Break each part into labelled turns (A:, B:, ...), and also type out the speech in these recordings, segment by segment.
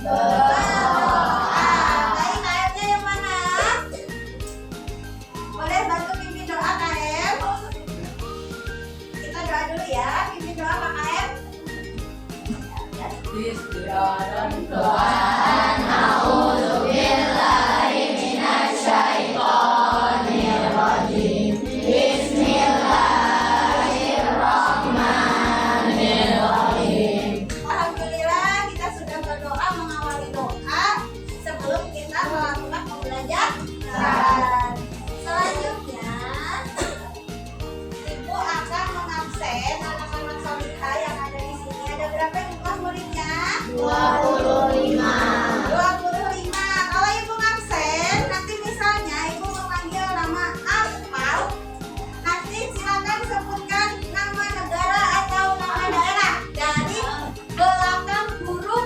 A: Berdoa. Baik, KM-nya yang mana? Boleh bantu pimpin doa KM? Kita doa dulu ya. Pimpin doa Pak KM.
B: Bismillahirrahmanirrahim. A'udzubillahi minasyaitonirrajim. Bismillahirrahmanirrahim.
A: Alhamdulillah kita sudah berdoa mengawali doa sebelum kita melakukan pembelajaran. Selanjutnya Ibu akan mengabsen anak-anak solihah yang ada di sini. Ada berapa jumlah muridnya?
B: 25.
A: 25. Kalau Ibu ngabsen, nanti misalnya Ibu memanggil nama Akmal, nanti silakan sebutkan nama negara atau nama daerah dari belakang huruf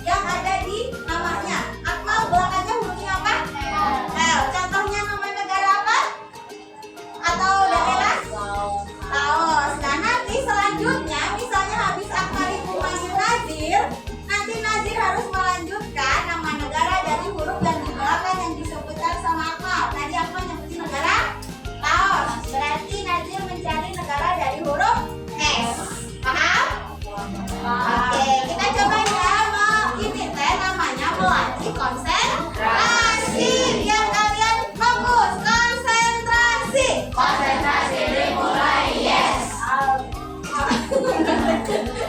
A: yang ada di namanya. Akmal belakangnya hurufnya apa? L. Contohnya nama negara apa? Atau daerah? Laos. Nah, nanti selanjutnya misalnya habis Akmal Ibu manggil Nazir, nanti Nazir harus melanjutkan nama negara dari huruf yang di belakang yang disebutkan sama Akmal. Tadi Akmal nyebutin negara Laos. Berarti Nazir mencari negara dari huruf S. Paham? Oke, kita coba ya. Ini teh namanya melatih konsentrasi. Biar kalian fokus. Konsentrasi.
B: Konsentrasi dimulai. Yes.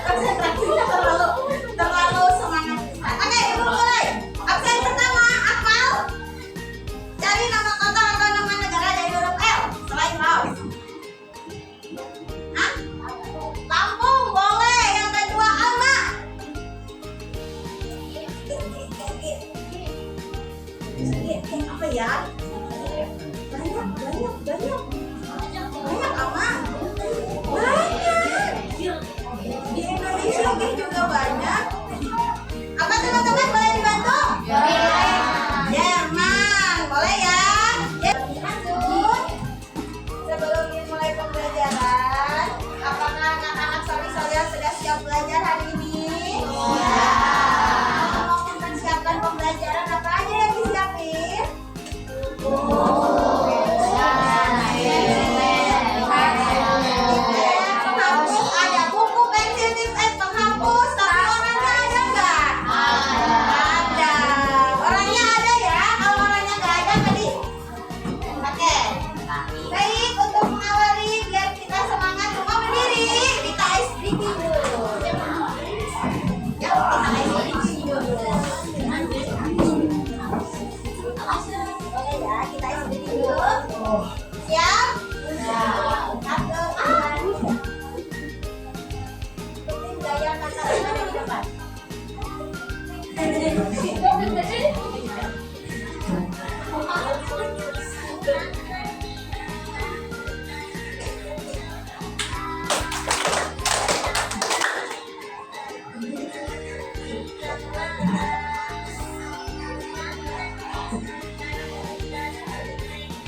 A: Konsentrasinya terlalu semangat. Oke, Ibu mulai. Absen pertama, Akmal. Cari nama kota atau nama negara dari huruf L selain Laos. Hah? Lampung boleh. Yang kedua, Alma. Apa ya? Banyak Alma. Banyak. Di Indonesia juga banyak. Apa teman-teman boleh dibantu? Jerman, boleh ya? Lanjut. Sebelum dimulai pembelajaran, apakah anak-anak solih-solihah sudah siap belajar hari ini? Iya. Mau mempersiapkan pembelajaran apa aja yang disiapin? Penghapus ada buku, pensil, tips, penghapus, tapi orangnya ada nggak? Ada. Orangnya ada ya. Kalau orangnya nggak ada tadi. Oke. Baik, untuk mengawali biar kita semangat semua berdiri. Kita ice breathing dulu. Ya, kita ice breathing dulu. Boleh ya, kita ice breathing dulu. Siap? Satu, dua, ikutin gaya kata-kata di depan.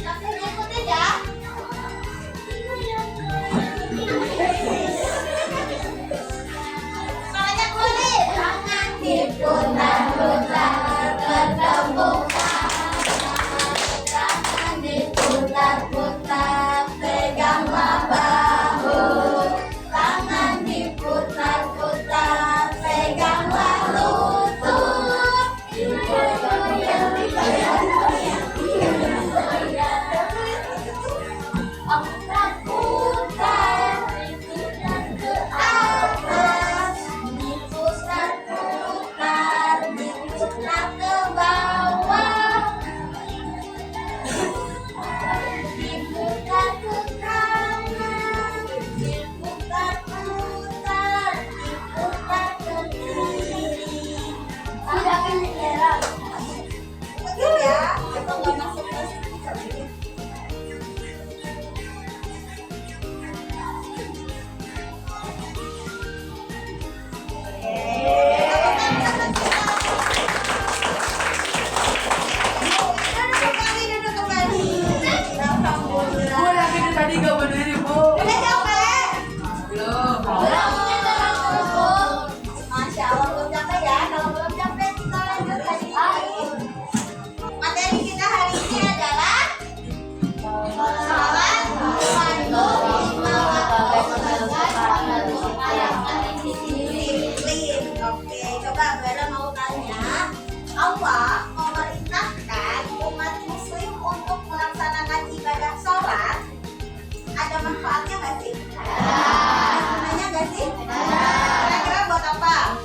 A: Langsung ikutin ya. Semuanya kulit. Tangan diputar-putar, ketemu tangan diputar-putar, peganglah bahu. Tangan diputar-putar, peganglah lutut. Putar-putar ke atas, diputar-putar Coba Bara mau tanya, Allah memerintahkan umat muslim untuk melaksanakan ibadah sholat. Ada manfaatnya nggak sih? Ada gunanya nggak sih? Kira-kira buat apa?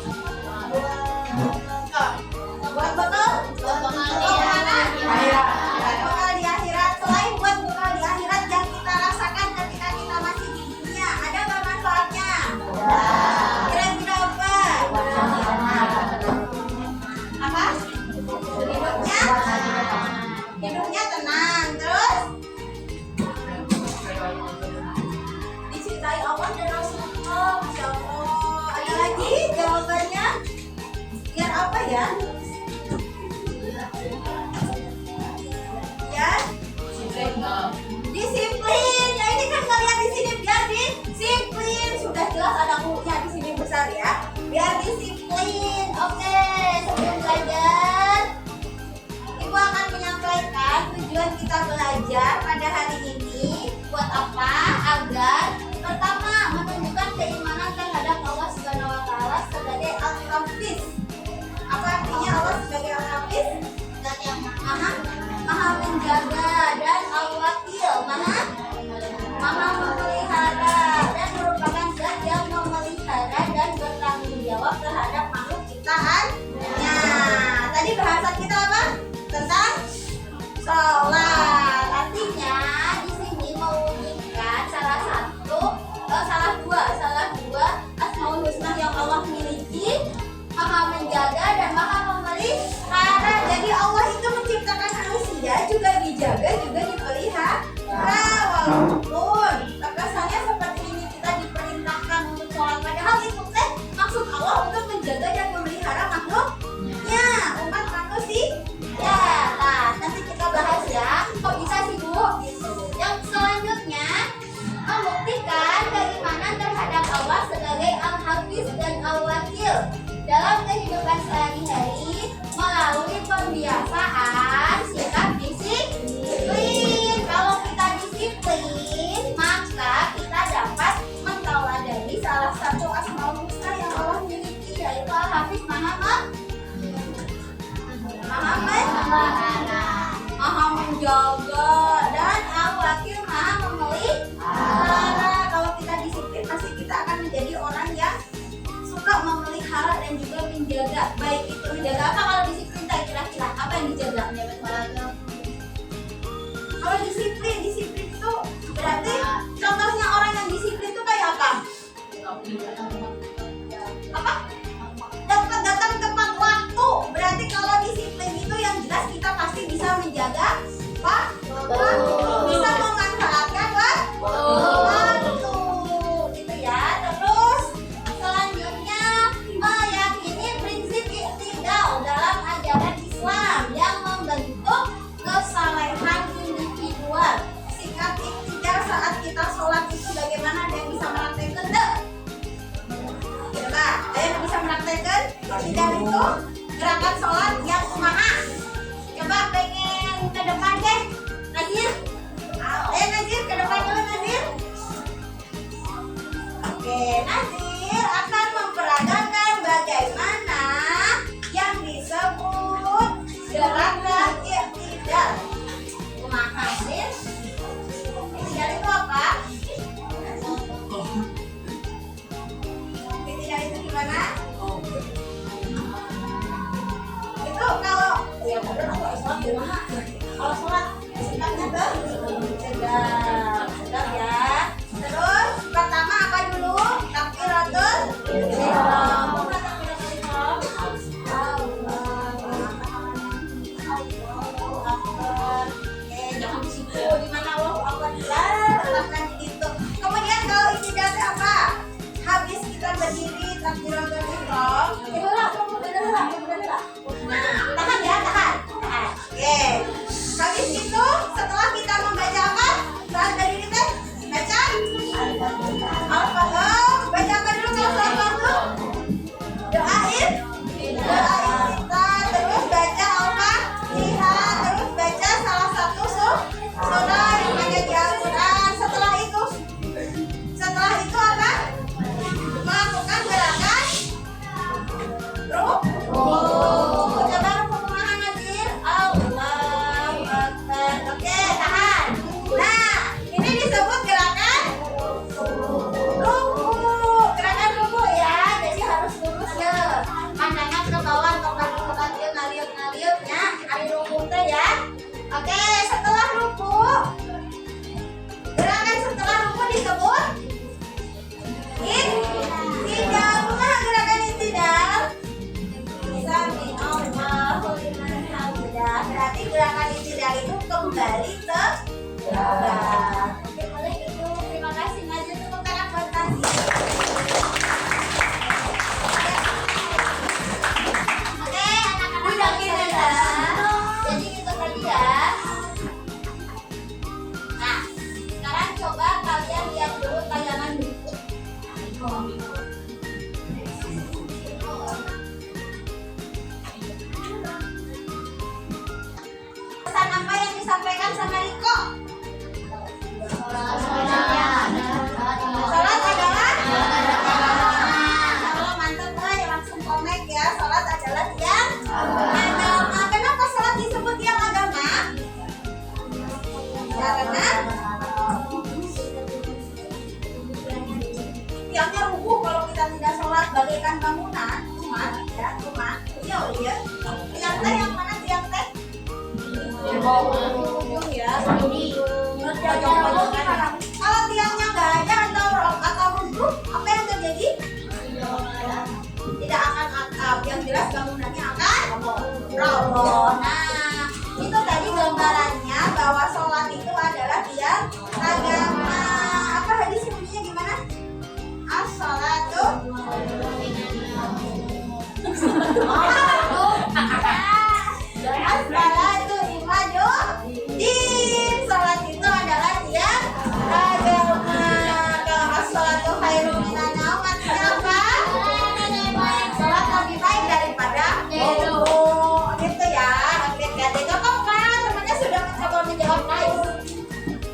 A: Buat bekal? Buat mana? Buat bekal di akhirat. Selain buat bekal di akhirat yang kita rasakan ketika kita masih di dunia, ada nggak manfaatnya? Kira-kira apa? Apa? Hidupnya tenang. Terus dicintai Allah dan Rasulullah. Masya Allah. Ada lagi jawabannya? Biar apa ya? Ya? Disiplin. Ya ini kan kalian di sini biar disiplin. Sudah jelas ada hurufnya di sini besar ya. Biar disiplin. Oke, sebelum belajar, Ibu akan menyampaikan tujuan kita belajar pada hari ini. Buat apa? Agar pertama menunjukkan keimanan terhadap Allah Subhanahu wa taala sebagai Al-Hafiz. Apa artinya Allah sebagai Al-Hafiz? Dan yang maha menjaga, dan Al-Wakil, maha memelihara, dan merupakan zat yang memelihara dan bertanggung jawab terhadap makhluk ciptaannya. Tadi bahasan kita apa? Tentang sholat. Artinya di sini mewujudkan salah dua Asmaul Husna yang Allah miliki, maha menjaga dan maha memelihara. Jadi Allah itu menciptakan manusia juga dijaga juga dipelihara. Walaupun terkesannya seperti ini kita diperintahkan untuk sholat, padahal itu maksud Allah untuk menjaga dan memelihara makhluknya, umat manusia. Nah, nanti kita bahas ya. Kok bisa sih Bu? Yang selanjutnya membuktikan keimanan terhadap Allah sebagai Al-Hafiz dan Al-Wakil dalam kehidupan sehari-hari melalui pembiasaan sikap disiplin. Kalau kita disiplin, maka kita dapat mentaladani salah satu Asmaul Husna yang Allah miliki, yaitu Al-Hafiz, maha menjaga, dan Al-Wakil, maha memelihara. Kalau kita disiplin, pasti kita akan menjadi orang yang suka memelihara dan juga menjaga. Baik itu menjaga apa kalau disiplin? Kira-kira apa yang dijaga? Kalau disiplin itu berarti contohnya orang yang disiplin itu kayak apa? Apa? Datang tepat waktu. Berarti kalau disiplin itu yang jelas kita pasti bisa menjaga waktu, bisa memanfaatkan waktu, gitu ya. Terus selanjutnya meyakini prinsip i'tidal dalam ajaran Islam yang membentuk kesalehan individual. Sikap i'tidal saat kita sholat itu bagaimana? Ada yang bisa mempraktekkan? Coba, ada yang bisa mempraktekkan? I'tidal itu gerakan sholat yang kumaha. Coba pengen ke depan deh, Nazir. Nazir ke depan dulu, Nazir. Oke, Nazir akan memperagakan bagaimana yang disebut gerakan i'tidal. Kumaha, Nazir? I'tidal itu apa? I'tidal itu gimana? Itu kalau ya bener kalau sholat gimana? Kalau sholat sikapnya tegak ya. Terus pertama apa dulu? Takbiratul ujung ya. Kalau tiangnya nggak ada atau runtuh, apa yang terjadi? Tidak akan atap, yang jelas bangunannya akan roboh. Nah, itu tadi gambarannya bahwa sholat itu adalah tiang agama. Apa hadis bunyinya gimana? As-sholatu as-sholatu imaduddin. Sholat itu adalah tiang agama. Kalau as-sholatu khairun minan naum, artinya apa? Sholat lebih baik daripada tidur, gitu ya. Adik-adik cocok kan? Temannya sudah mencoba menjawab guys.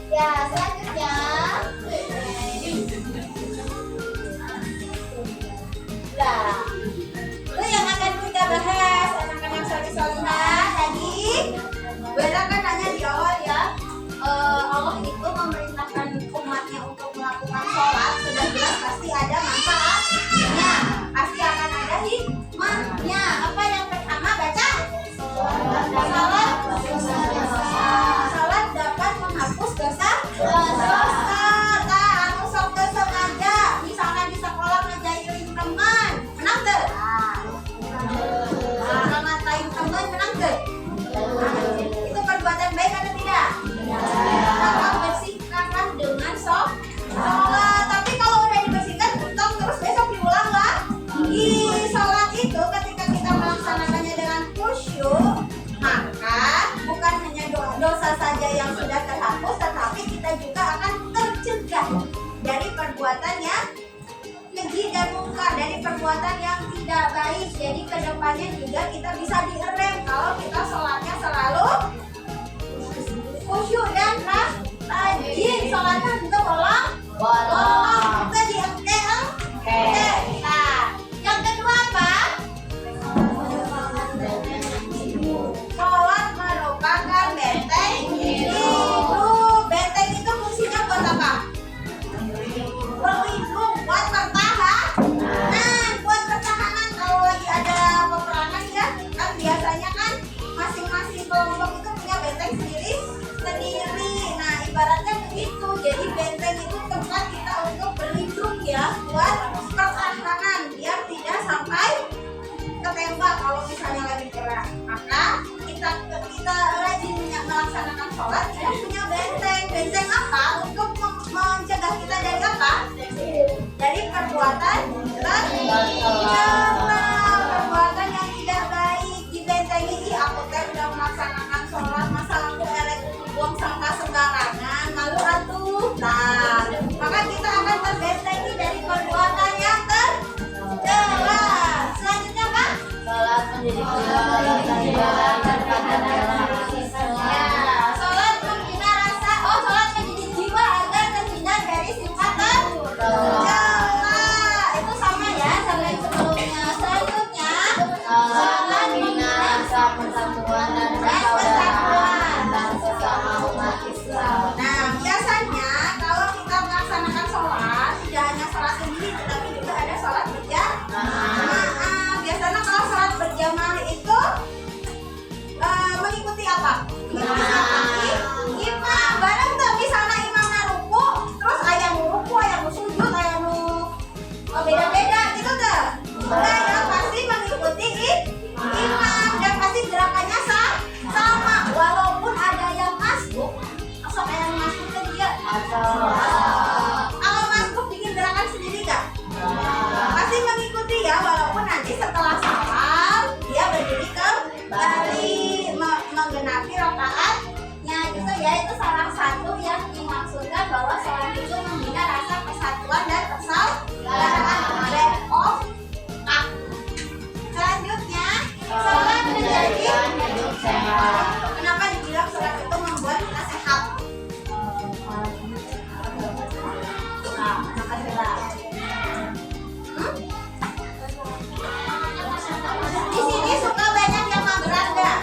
A: Ya, selanjutnya. Nah, itu yang akan kita bahas anak-anak soleh-solehah tadi. Beda kan hanya di awal ya. Allah itu memerintahkan umatnya untuk melakukan sholat. Sudah jelas pasti ada manfaatnya, pasti akan ada hikmahnya. Apa yang pertama baca? Salat dapat menghapus dosa. Anu sok dosa aja. Misalnya di sekolah ngejailin teman, menang tuh. Ngatain teman, menang tuh. Itu perbuatan baik atau tidak? Maka bersihkanlah dengan sholat. Tapi kalau udah dibersihkan, terus besok diulang lagi. Sholat itu ketika kita melaksanakannya dengan khusyuk, maka bukan hanya dosa saja yang sudah terhapus, tetapi kita juga akan tercegah dari perbuatan yang keji dan mungkar, dari perbuatan yang tidak baik. Jadi kedepannya juga kita bisa direm kalau kita sholatnya selalu khusyuk dan rajin. Sholatnya untuk bolong, kita di Nah, yang kedua apa? Sholat merupakan benteng hidup. Benteng itu fungsinya buat apa? Berlindung, buat bertahan. Nah, buat pertahanan kalau lagi ada peperangan ya, kan biasanya kan masing-masing kelompok itu punya benteng sendiri. Nah, ibaratnya begitu. Jadi benteng itu tempat kita untuk berlindung ya, buat pertahanan biar tidak sampai ketembak kalau misalnya lagi perang. Maka kita rajin melaksanakan sholat, kita punya benteng. Benteng apa? Untuk mencegah kita dari apa? Dari perbuatan perbuatan yang tidak baik. Dibentengi, aku udah melaksanakan sholat, masa aku buang sampah sembarangan, malu atuh. Nah, maka kita akan terbentengi dari perbuatan yang tercela. Selanjutnya apa?
B: Sholat menjadi penyemangat dan jalan
A: Ya, sholat membina rasa. Sholat menjadi jiwa agar terhindar dari sifat tercela. Itu sama ya, sama yang sebelumnya. Selanjutnya, sholat membina
B: rasa persatuan dan persaudaraan antar sesama umat Islam.
A: Nah, biasanya kalau kita melaksanakan sholat, tidak hanya sholat sendiri, tetapi juga ada sholat berjamaah. Biasanya kalau sholat berjamaah itu mengikuti apa? Mengikuti imam. Bareng tuh, misalnya imamnya ruku, terus ayah ruku, ayah sujud, ayah beda-beda gitu tuh. Nah, ya pasti mengikuti imam dan pasti gerakannya sama, walaupun ada yang masuk. Asal yang masuk ke dia. Kalau masuk bikin gerakan sendiri gak? Pasti mengikuti ya, walaupun nanti setelah salam dia berdiri kembali menggenapi rakaatnya gitu ya. Itu salah satu yang dimaksudkan bahwa sholat itu membina rasa persatuan dan persaudaraan. Selanjutnya, sholat menjadi
B: hidup sehat.
A: Kenapa dibilang sholat itu membuat kita sehat? Nah, kenapa sehat? Di sini suka banyak yang mageran gak?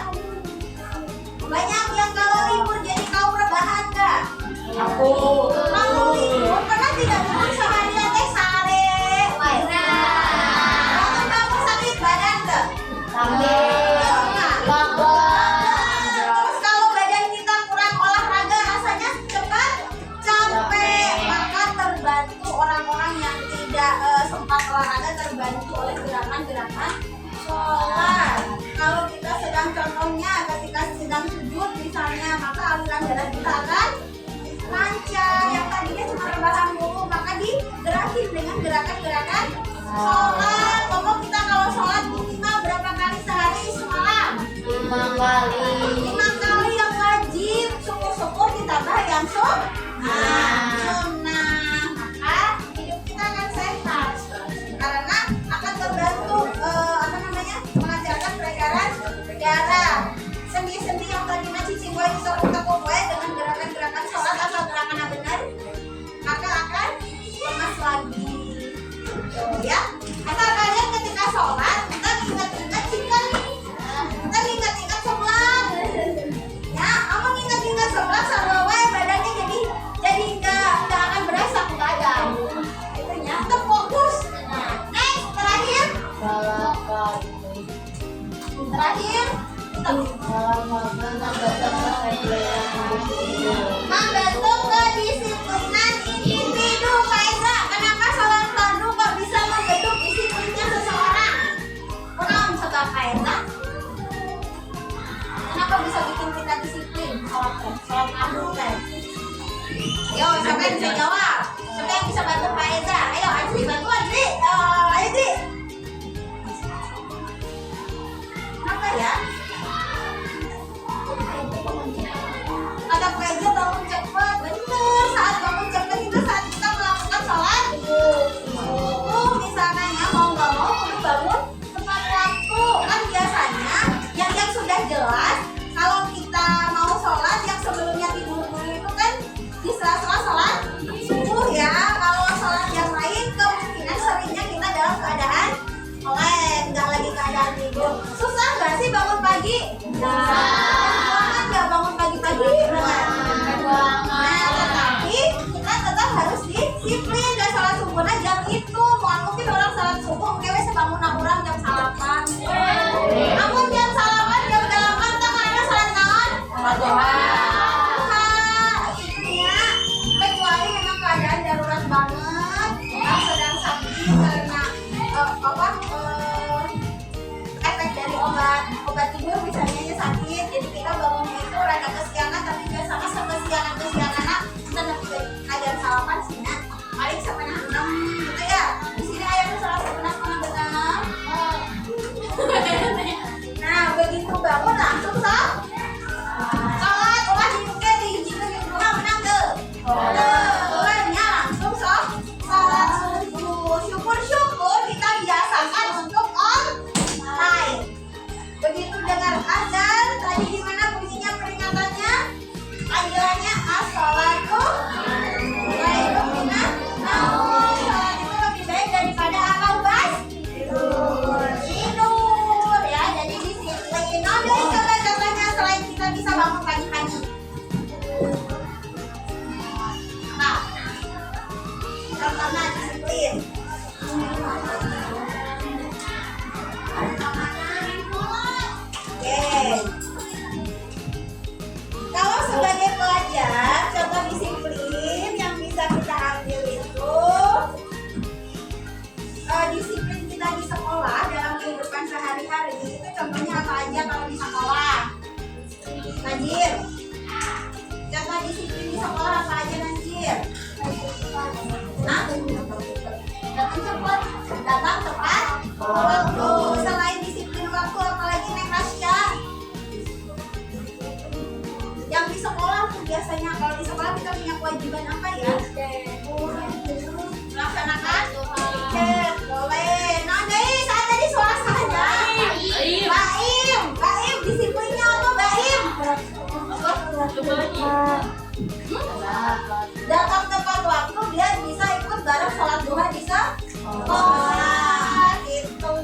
A: Banyak yang kalau libur jadi kaum rebahan gak?
B: Aku
A: Kalau libur pernah tidak libur seharian teh sare. Nah, kamu sakit badan gak?
B: sambil
A: Terus kalau badan gerakan sholat. Kalau kita sedang contohnya ketika sedang sujud misalnya, maka aliran darah kita akan lancar. Yang tadinya cuma rebahan dulu, maka digerakin dengan gerakan-gerakan sholat. Ngomong kita kalau sholat minimal berapa kali sehari semalam?
B: 5 kali.
A: 5 kali yang wajib, syukur-syukur ditambah yang sunnah. Maka hidup kita akan sehat karena akan membantu melancarkan peredaran darah. Sendi-sendi yang tadinya cicing gue kita kowe dengan gerakan-gerakan sholat atau gerakan yang benar, maka akan lemas lagi. Ya, asal kalian ketika sholat kita ingat-ingat cinta nih, kita ingat-ingat sholat. Ya, kamu ingat-ingat sholat sampai badannya jadi nggak akan berasa badan. Itunya tetap fokus. Next, terakhir membantu kedisiplinan individu. Faeza, kenapa sholat fardu kok bisa membentuk disiplinnya seseorang? Kenapa sebab Faeza? Kenapa bisa bikin kita disiplin sholat fardu teh? Ayo, siapa yang bisa jawab? Siapa yang bisa bantu Faeza? Ayo, Ajri, bantu Ajri. Ayo, Ajri. Kenapa ya? Kata Faeza bangun cepat. Bener, saat bangun cepat itu saat kita melakukan sholat misalnya ya, mau nggak mau perlu bangun tepat waktu. Kan biasanya yang sudah jelas kalau kita mau sholat yang sebelumnya tidur dulu itu kan di sela-sela sholat subuh ya. Kalau sholat yang lain kemungkinan seringnya kita dalam keadaan melek, nggak lagi keadaan tidur. Susah nggak sih bangun pagi? Kan nggak bangun pagi-pagi. Nah, tetapi kita tetap harus disiplin dan sholat subuhnya jam itu. Mungkin orang sholat subuh mungkin sebangun orang jam salapan. Namun jam salapan jam 8 kan ada sholat naon? Gitu ya. Kecuali memang keadaan darurat banget, orang sedang sakit karena efek dari obat tidur misalnya sakit, jadi kita bangunnya itu rada kesiangan, tapi biasanya sekesiangan kita dapat ajar salapan sih ya, paling sampai 6 gitu ya. Di sini ayamnya salah sebenarnya benar. Nah begitu bangun langsung sholat, ulah dibuka di hijau di rumah menang tuh. Ulahnya langsung sholat subuh. Syukur-syukur kita biasakan untuk online. Begitu dengar azan, tadi gimana bunyinya peringatannya? Panggilannya as-sholatu khairum minan naum. Sholat itu lebih baik daripada apa, Ubas? Tidur ya, jadi disiplin. Oke, coba contohnya selain kita bisa bangun pagi-pagi. Nah, contohnya disiplin. Kalau sebagai pelajar, contoh disiplin yang bisa kita ambil itu disiplin kita di sekolah dalam kehidupan sehari-hari. Itu contohnya apa aja kalau di sekolah? Najir, contoh disiplin di sekolah apa aja, Najir? Datang tepat waktu. Selain disiplin waktu, apalagi Neng Rasya? Yang di sekolah tuh biasanya, kalau di sekolah kita punya kewajiban apa ya? Melaksanakan cek, boleh. Nah guys, saat tadi suasananya Baim, disiplinnya apa Baim? Datang tepat waktu biar bisa ikut bareng sholat duha di sekolah gitu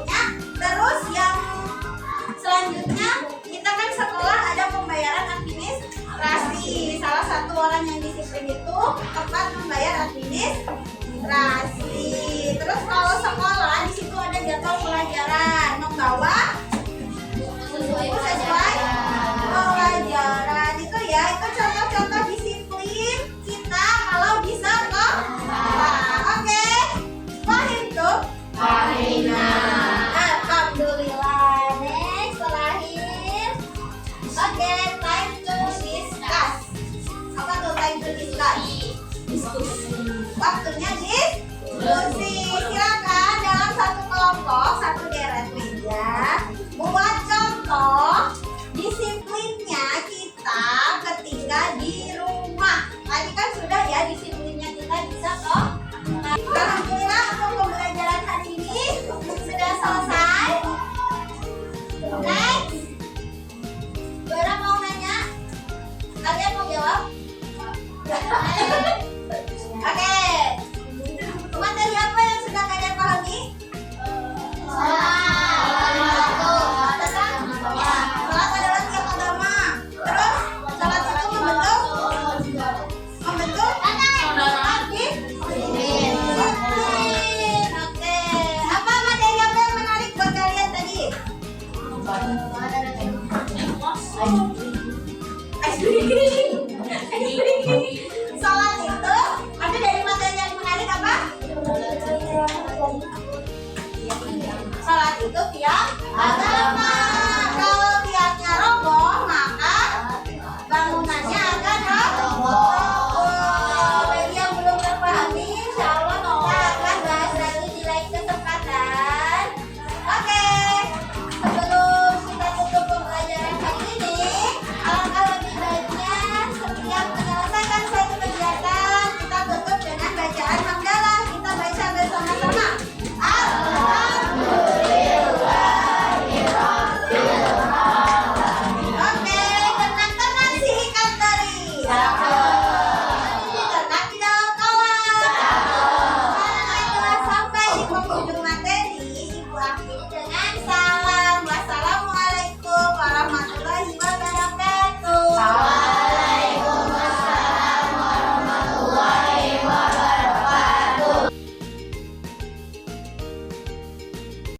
A: ya. Terus yang selanjutnya kita kan sekolah ada pembayaran administrasi. Salah satu orang yang disiplin itu tepat membayar administrasi. Terus kalau sekolah di situ ada jadwal pelajaran, membawa sesuai pelajaran itu ya. Itu contoh-contoh disiplin kita kalau di sekolah. Oke, paham tuh?
B: Pahina.
A: itu tiap agama.